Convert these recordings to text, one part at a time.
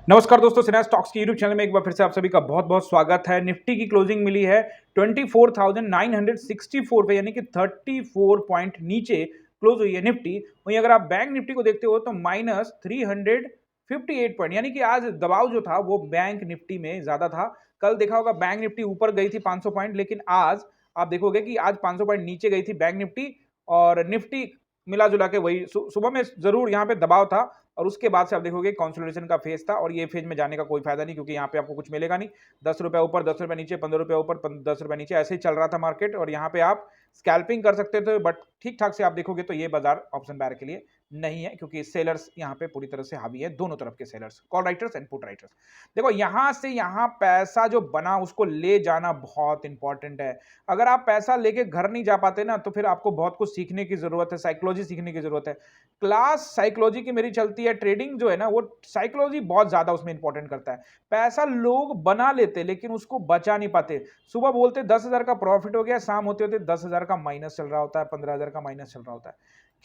नमस्कार दोस्तों, सिन्हा स्टॉक्स की यूट्यूब चैनल में एक बार फिर से आप सभी का बहुत बहुत स्वागत है। निफ्टी की क्लोजिंग मिली है 24,964 पे, यानी कि 34 पॉइंट नीचे क्लोज हुई है निफ्टी। वहीं अगर आप बैंक निफ्टी को देखते हो तो माइनस 358 पॉइंट, यानी कि आज दबाव जो था वो बैंक निफ्टी में ज्यादा था। कल देखा होगा बैंक निफ्टी ऊपर गई थी 500 पॉइंट, लेकिन आज आप देखोगे कि आज 500 पॉइंट नीचे गई थी बैंक निफ्टी। और निफ्टी मिला जुला के वही सुबह में जरूर यहाँ पे दबाव था, और उसके बाद से आप देखोगे कंसोलिडेशन का फेज था। और ये फेज में जाने का कोई फायदा नहीं, क्योंकि यहाँ पे आपको कुछ मिलेगा नहीं। 10 रुपए ऊपर, 10 रुपए नीचे, 15 रुपए ऊपर, 10 रुपए नीचे, ऐसे ही चल रहा था मार्केट। और यहाँ पे आप स्कैल्पिंग कर सकते थे, बट ठीक ठाक से आप देखोगे तो ये बाजार ऑप्शन बायर के लिए नहीं है, क्योंकि सेलर्स यहाँ पे पूरी तरह से हावी है, दोनों तरफ के sellers, call writers and put writers. देखो यहां से यहाँ पैसा जो बना उसको ले जाना बहुत इंपॉर्टेंट है। अगर आप पैसा लेके घर नहीं जा पाते ना, तो फिर आपको बहुत कुछ सीखने की जरूरत है, साइकोलॉजी सीखने की जरूरत है। क्लास साइकोलॉजी की मेरी चलती है, ट्रेडिंग जो है ना वो साइकोलॉजी बहुत ज्यादा उसमें इंपॉर्टेंट करता है। पैसा लोग बना लेते लेकिन उसको बचा नहीं पाते। सुबह बोलते 10,000 का प्रॉफिट हो गया, शाम होते होते 10,000 का माइनस चल रहा होता है, 15,000 का माइनस चल रहा होता है,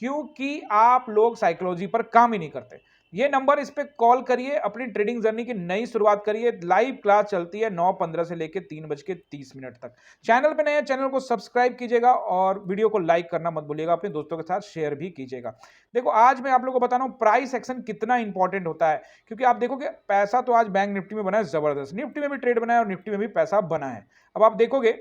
क्योंकि आप लोग साइकोलॉजी पर काम ही नहीं करते। ये नंबर, इस पे कॉल करिए, अपनी ट्रेडिंग जर्नी की नई शुरुआत करिए। लाइव क्लास चलती है 9:15 से लेकर 3:30 तक। चैनल पे नए हैं, चैनल को सब्सक्राइब कीजिएगा और वीडियो को लाइक करना मत भूलिएगा, अपने दोस्तों के साथ शेयर भी कीजिएगा। देखो आज मैं आप लोगों को बता रहा हूं प्राइस एक्शन कितना इंपॉर्टेंट होता है, क्योंकि आप देखोगे पैसा तो आज बैंक निफ्टी में बना है जबरदस्त, निफ्टी में भी ट्रेड बना है और निफ्टी में भी पैसा बना है। अब आप देखोगे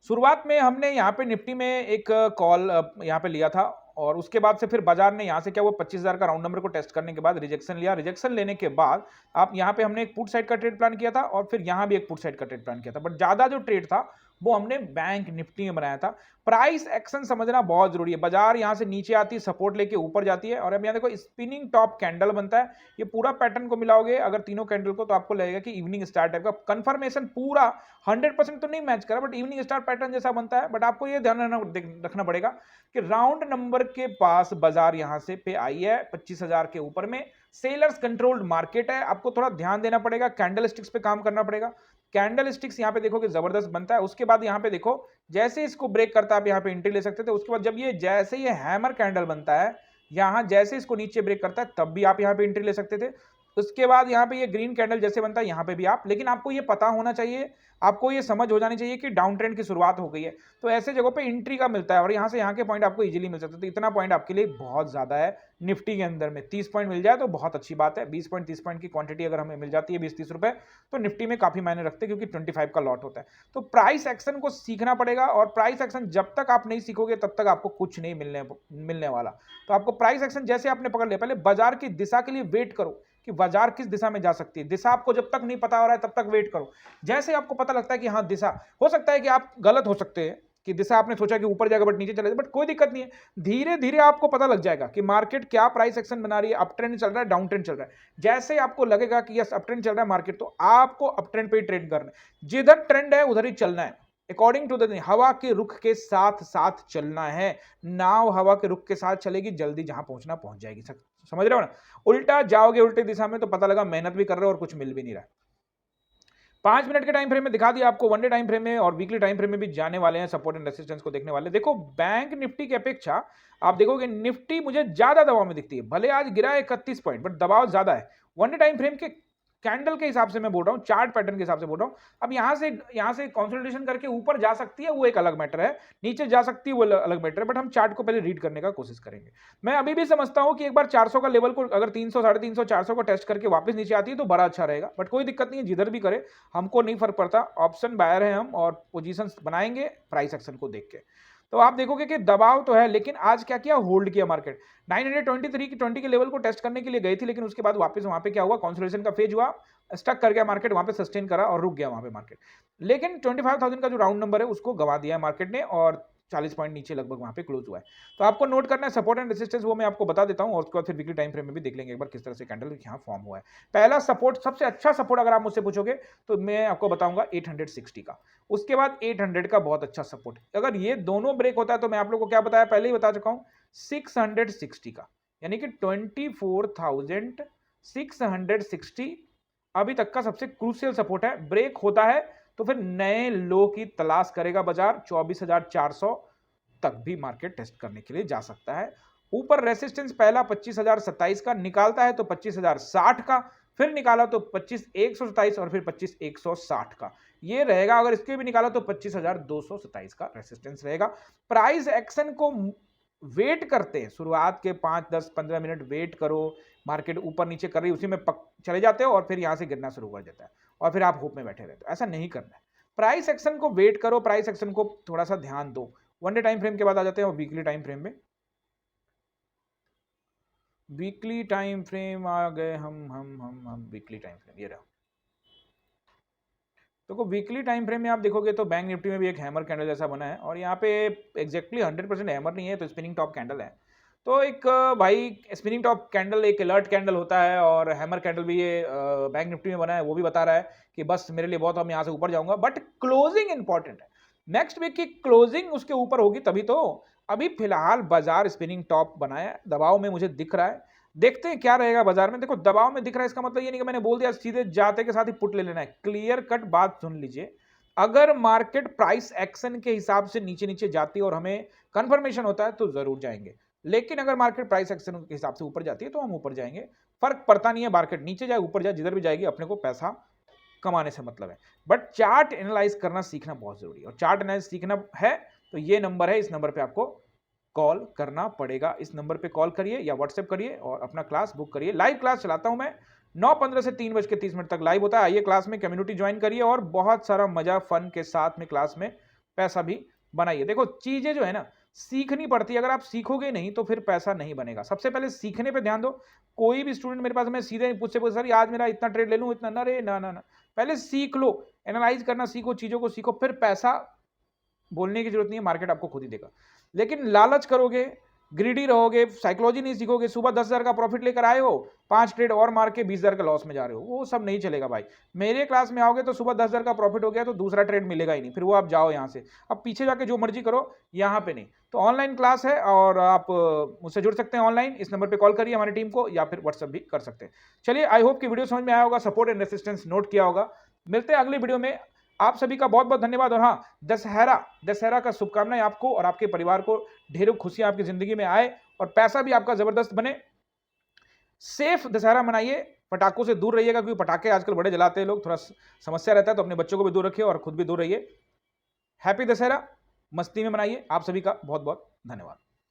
शुरुआत में हमने यहाँ पे निफ्टी में एक कॉल यहाँ पे लिया था, और उसके बाद से फिर बाजार ने यहाँ से क्या हुआ, 25,000 का राउंड नंबर को टेस्ट करने के बाद रिजेक्शन लिया। रिजेक्शन लेने के बाद आप यहाँ पे हमने एक पुट साइड का ट्रेड प्लान किया था, और फिर यहाँ भी एक पुट साइड का ट्रेड प्लान किया था, बट ज्यादा जो ट्रेड था वो हमने बैंक निफ्टी में बनाया था। प्राइस एक्शन समझना बहुत जरूरी है। बाजार यहाँ से नीचे आती है, सपोर्ट लेके ऊपर जाती है, और अब यहाँ देखो स्पिनिंग टॉप कैंडल बनता है। ये पूरा पैटर्न को मिलाओगे अगर तीनों कैंडल को, तो आपको लगेगा कि इवनिंग स्टार टाइप का कंफर्मेशन पूरा 100% तो नहीं मैच करा, बट इवनिंग स्टार पैटर्न जैसा बनता है। बट आपको ये ध्यान रखना पड़ेगा कि राउंड नंबर के पास बाजार यहां से पे आई है 25,000 के ऊपर में। सेलर्स कंट्रोल्ड मार्केट है, आपको थोड़ा ध्यान देना पड़ेगा, कैंडल स्टिक्स पे काम करना पड़ेगा। कैंडल स्टिक्स यहाँ पे देखोगे जबरदस्त बनता है। उसके बाद यहाँ पे देखो जैसे इसको ब्रेक करता है, आप यहाँ पे एंट्री ले सकते थे। उसके बाद जब ये जैसे ये हैमर कैंडल बनता है, यहां जैसे इसको नीचे ब्रेक करता है, तब भी आप यहाँ पे एंट्री ले सकते थे। उसके बाद यहाँ पे ये ग्रीन कैंडल जैसे बनता है, यहाँ पे भी आप, लेकिन आपको ये पता होना चाहिए, आपको ये समझ हो जानी चाहिए कि डाउन ट्रेंड की शुरुआत हो गई है। तो ऐसे जगहों पे एंट्री का मिलता है, और यहाँ से यहाँ के पॉइंट आपको इजीली मिल सकते हैं। तो इतना पॉइंट आपके लिए बहुत ज्यादा है। निफ्टी के अंदर में 30 पॉइंट मिल जाए तो बहुत अच्छी बात है। 20 पॉइंट 30 पॉइंट की क्वांटिटी अगर हमें मिल जाती है 20-30 रुपए, तो निफ्टी में काफी मायने रखते हैं, क्योंकि 25 का लॉट होता है। तो प्राइस एक्शन को सीखना पड़ेगा, और प्राइस एक्शन जब तक आप नहीं सीखोगे तब तक आपको कुछ नहीं मिलने वाला। तो आपको प्राइस एक्शन जैसे आपने पकड़ लिया, पहले बाजार की दिशा के लिए वेट करो कि बाजार किस दिशा में जा सकती है। दिशा आपको जब तक नहीं पता हो रहा है तब तक वेट करो। जैसे आपको पता लगता है कि हाँ दिशा, हो सकता है कि आप गलत हो सकते हैं, कि दिशा आपने सोचा कि ऊपर जाएगा बट नीचे चला जाएगा, बट कोई दिक्कत नहीं है। धीरे धीरे आपको पता लग जाएगा कि मार्केट क्या प्राइस एक्शन बना रही है, अप ट्रेंड चल रहा है, डाउन ट्रेंड चल रहा है। जैसे आपको लगेगा कि यस अप ट्रेंड चल रहा है मार्केट, तो आपको अप ट्रेंड पे ही ट्रेड करना है। जिधर ट्रेंड है उधर ही चलना है, अकॉर्डिंग टू द हवा के रुख के साथ साथ चलना है। नाव हवा के रुख के साथ चलेगी, जल्दी जहां पहुंचना पहुंच जाएगी। समझ रहे हो ना? उल्टा जाओगे उल्टे दिशा में, तो पता लगा मेहनत भी कर रहे हो और कुछ मिल भी नहीं रहा। 5 मिनट के टाइम फ्रेम में दिखा दिया आपको, वन डे टाइम फ्रेम में और वीकली टाइम फ्रेम में भी जाने वाले हैं, सपोर्ट एंड रेजिस्टेंस को देखने वाले। देखो बैंक निफ्टी की अपेक्षा आप देखोगे निफ्टी मुझे ज्यादा दबाव में दिखती है। भले आज गिरा है 31 पॉइंट, बट दबाव ज्यादा है। वन डे टाइम फ्रेम के कैंडल के हिसाब से मैं बोल रहा हूं, चार्ट पैटर्न के हिसाब से बोल रहा हूं। अब यहां से कंसोलिडेशन करके ऊपर जा सकती है, वो एक अलग मैटर है, नीचे जा सकती है वो अलग मैटर है, बट हम चार्ट को पहले रीड करने का कोशिश करेंगे। मैं अभी भी समझता हूं कि एक बार 400 का लेवल को अगर 300 350 400 को टेस्ट करके वापस नीचे आती है तो बड़ा अच्छा रहेगा, बट कोई दिक्कत नहीं है, जिधर भी करे हमको नहीं फर्क पड़ता। ऑप्शन बायर है हम, और पोजीशंस बनाएंगे प्राइस एक्शन को देख के। तो आप देखोगे कि दबाव तो है, लेकिन आज क्या किया, होल्ड किया मार्केट। 923 की 20 के लेवल को टेस्ट करने के लिए गई थी, लेकिन उसके बाद वापस वहां पे क्या हुआ, कंसोलिडेशन का फेज हुआ, स्टक कर गया मार्केट, वहां पे सस्टेन करा और रुक गया वहां पे मार्केट। लेकिन 25,000 का जो राउंड नंबर है उसको गवा दिया है मार्केट ने, और 40 पॉइंट नीचे लगभग वहां पे क्लोज हुआ है। तो आपको नोट करना है सपोर्ट एंड रेजिस्टेंस, वो मैं आपको बता देता हूं, और उसके बाद फिर वीकली टाइम फ्रेम में भी देख लेंगे एक बार किस तरह से कैंडल यहां फॉर्म हुआ है। पहला सपोर्ट, सबसे अच्छा सपोर्ट अगर आप मुझसे पूछोगे तो मैं आपको बताऊंगा 860 का। उसके बाद 800 का बहुत अच्छा सपोर्ट। अगर ये दोनों ब्रेक होता है तो मैं आप लोग को क्या बताया, पहले ही बता चुका हूं, 660 का, यानी कि 24,660 अभी तक का सबसे क्रूशियल सपोर्ट है। ब्रेक होता है तो फिर नए लो की तलाश करेगा बाजार, 24,400 तक भी मार्केट टेस्ट करने के लिए जा सकता है। ऊपर रेसिस्टेंस पहला 25,027 का निकालता है तो 25,060 का, फिर निकाला तो 25,127 और फिर 25,160 का ये रहेगा। अगर इसके भी निकाला तो 25,227 का रेसिस्टेंस रहेगा। प्राइस एक्शन को वेट करते हैं, शुरुआत के 5, 10, 15 मिनट वेट करो, मार्केट ऊपर नीचे कर रही है, उसी में चले जाते हो और फिर यहां से गिरना शुरू कर देता है और फिर आप होप में बैठे रहते हो। ऐसा नहीं करना है। प्राइस एक्शन को वेट करो, प्राइस एक्शन को थोड़ा सा ध्यान दो। वन डे टाइम फ्रेम के बाद आ जाते हैं वीकली टाइम फ्रेम में। वीकली टाइम फ्रेम आ गए हम वीकली टाइम फ्रेम ये रहा। तो वीकली टाइम फ्रेम में आप देखोगे तो बैंक निफ्टी में भी एक हैमर कैंडल जैसा बना है और यहाँ पे एग्जैक्टली 100% हैमर नहीं है, तो स्पिनिंग टॉप कैंडल है। तो एक भाई स्पिनिंग टॉप कैंडल एक अलर्ट कैंडल होता है और हैमर कैंडल भी ये बैंक निफ्टी में बना है, वो भी बता रहा है कि बस मेरे लिए बहुत, हम यहाँ से ऊपर जाऊंगा। बट क्लोजिंग इंपॉर्टेंट है, नेक्स्ट वीक की क्लोजिंग उसके ऊपर होगी तभी तो। अभी फिलहाल बाजार स्पिनिंग टॉप बनाया है, दबाव में मुझे दिख रहा है, देखते हैं क्या रहेगा बाजार में। देखो दबाव में दिख रहा है, इसका मतलब ये नहीं कि मैंने बोल दिया सीधे जाते के साथ ही पुट ले लेना है। क्लियर कट बात सुन लीजिए, अगर मार्केट प्राइस एक्शन के हिसाब से नीचे नीचे जाती है और हमें कंफर्मेशन होता है तो जरूर जाएंगे, लेकिन अगर मार्केट प्राइस एक्शन के हिसाब से ऊपर जाती है तो हम ऊपर जाएंगे। फर्क पड़ता नहीं है, मार्केट नीचे जाए ऊपर जाए, जिधर भी जाएगी अपने को पैसा कमाने से मतलब है। बट चार्ट एनालाइज करना सीखना बहुत जरूरी है और चार्ट एनालाइज सीखना है तो ये नंबर है, इस नंबर पे आपको कॉल करना पड़ेगा। इस नंबर पे कॉल करिए या व्हाट्सएप करिए और अपना क्लास बुक करिए। लाइव क्लास चलाता हूं मैं 9:15 से 3:30 तक लाइव होता है। आइए क्लास में कम्युनिटी ज्वाइन करिए और बहुत सारा मजा फन के साथ में क्लास में पैसा भी बनाइए। देखो चीजें जो है ना सीखनी पड़ती है, अगर आप सीखोगे नहीं तो फिर पैसा नहीं बनेगा। सबसे पहले सीखने पे ध्यान दो। कोई भी स्टूडेंट मेरे पास, मैं सीधे पूछे सर आज मेरा इतना ट्रेड ले लूं इतना, ना रे ना ना ना, पहले सीख लो, एनालाइज करना सीखो, चीजों को सीखो, फिर पैसा बोलने की जरूरत नहीं है, मार्केट आपको खुद ही देगा। लेकिन लालच करोगे, ग्रीडी रहोगे, साइकोलॉजी नहीं सीखोगे, सुबह 10,000 का प्रॉफिट लेकर आए हो, 5 ट्रेड और मार के 20,000 का लॉस में जा रहे हो, वो सब नहीं चलेगा भाई। मेरे क्लास में आओगे तो सुबह 10,000 का प्रॉफिट हो गया तो दूसरा ट्रेड मिलेगा ही नहीं, फिर वो आप जाओ यहाँ से, अब पीछे जाके जो मर्जी करो, यहाँ पे नहीं। तो ऑनलाइन क्लास है और आप मुझसे जुड़ सकते हैं ऑनलाइन, इस नंबर पर कॉल करिए हमारी टीम को या फिर व्हाट्सएप भी कर सकते हैं। चलिए, आई होप कि वीडियो समझ में आया होगा, सपोर्ट एंड रेसिस्टेंस नोट किया होगा। मिलते हैं अगली वीडियो में। आप सभी का बहुत बहुत धन्यवाद और हाँ, दशहरा का शुभकामनाएं आपको और आपके परिवार को। ढेरों खुशियां आपकी जिंदगी में आए और पैसा भी आपका जबरदस्त बने। सेफ दशहरा मनाइए, पटाखों से दूर रहिएगा क्योंकि पटाखे आजकल बड़े जलाते हैं लोग, थोड़ा समस्या रहता है, तो अपने बच्चों को भी दूर रखिए और खुद भी दूर रहिए। हैप्पी दशहरा, मस्ती में मनाइए। आप सभी का बहुत बहुत धन्यवाद।